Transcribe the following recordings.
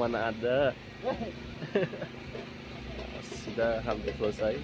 mana ada. Sudah hampir selesai.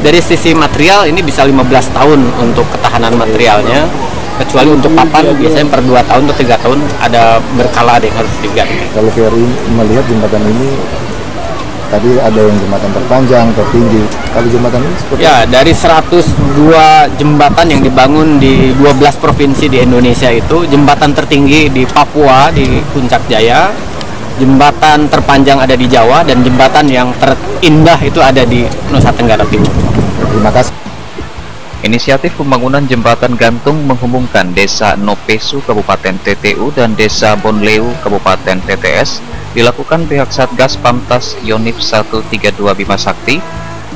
Dari sisi material ini bisa 15 tahun untuk ketahanan materialnya, kecuali untuk papan biasanya per 2 tahun atau 3 tahun ada berkala yang harus diganti. Kalau Ferry melihat jembatan ini, tadi ada yang jembatan terpanjang, tertinggi. Kalau jembatan ini seperti ya, dari 102 jembatan yang dibangun di 12 provinsi di Indonesia itu, jembatan tertinggi di Papua di Puncak Jaya, jembatan terpanjang ada di Jawa, dan jembatan yang terindah itu ada di Nusa Tenggara Timur. Terima kasih. Inisiatif pembangunan jembatan gantung menghubungkan Desa Nopesu Kabupaten TTU dan Desa Bonleu Kabupaten TTS dilakukan pihak Satgas Pamtas Yonif 132 Bima Sakti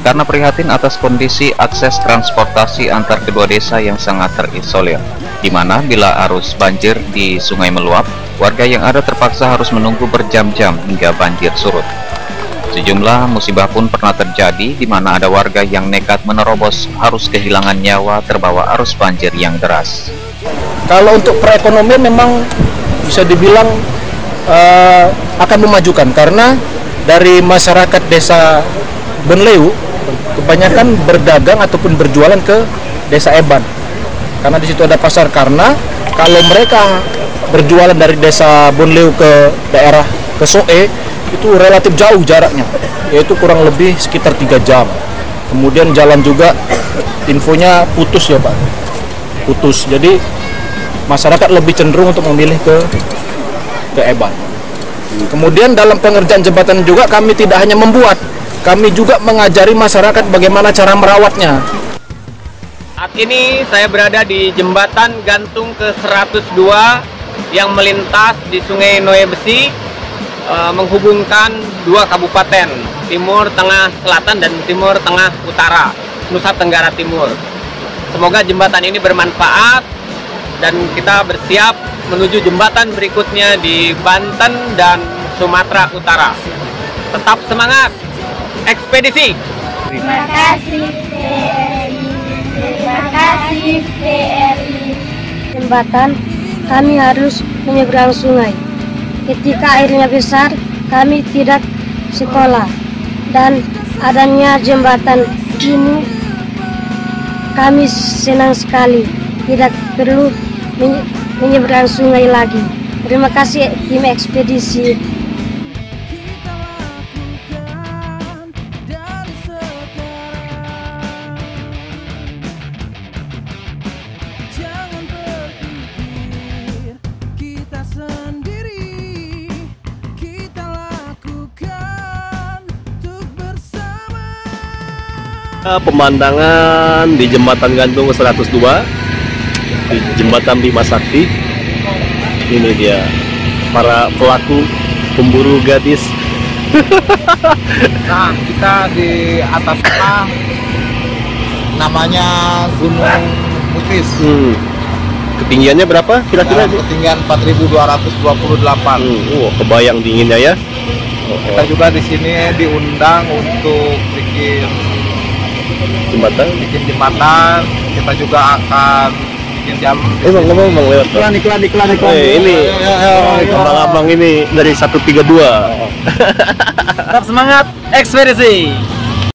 karena prihatin atas kondisi akses transportasi antar kedua desa yang sangat terisolir, di mana bila arus banjir di sungai meluap, warga yang ada terpaksa harus menunggu berjam-jam hingga banjir surut. Sejumlah musibah pun pernah terjadi di mana ada warga yang nekat menerobos harus kehilangan nyawa terbawa arus banjir yang deras. Kalau untuk perekonomian memang bisa dibilang akan memajukan, karena dari masyarakat desa Bonleu kebanyakan berdagang ataupun berjualan ke desa Eban, karena di situ ada pasar. Karena kalau mereka berjualan dari desa Bonleu ke daerah ke Soe itu relatif jauh jaraknya, yaitu kurang lebih sekitar 3 jam. Kemudian jalan juga infonya putus ya Pak, putus. Jadi masyarakat lebih cenderung untuk memilih ke Eban. Kemudian dalam pengerjaan jembatan juga kami tidak hanya membuat, kami juga mengajari masyarakat bagaimana cara merawatnya. Saat ini saya berada di jembatan gantung ke 102 yang melintas di Sungai Noe Besi, menghubungkan 2 kabupaten, Timur Tengah Selatan dan Timur Tengah Utara, Nusa Tenggara Timur. Semoga jembatan ini bermanfaat dan kita bersiap menuju jembatan berikutnya di Banten dan Sumatera Utara. Tetap semangat ekspedisi. Terima kasih TNI, terima kasih TNI. Jembatan kami harus menyeberang sungai. Ketika airnya besar, kami tidak sekolah. Dan adanya jembatan ini, kami senang sekali. Tidak perlu menyeberang sungai lagi. Terima kasih tim ekspedisi. Pemandangan di Jembatan Gantung 102, di Jembatan Bima Sakti. Ini dia para pelaku pemburu gadis. Nah, kita di atas sana namanya Gunung Mukis. Ketinggiannya berapa kira-kira? Ketinggian 4.228. Kebayang dinginnya ya. Kita juga di sini diundang untuk bikin jembatan. Kita juga akan bikin jam. Ngomong lewat. Iklan. Ini abang-abang ini dari 132. Tetap semangat ekspedisi.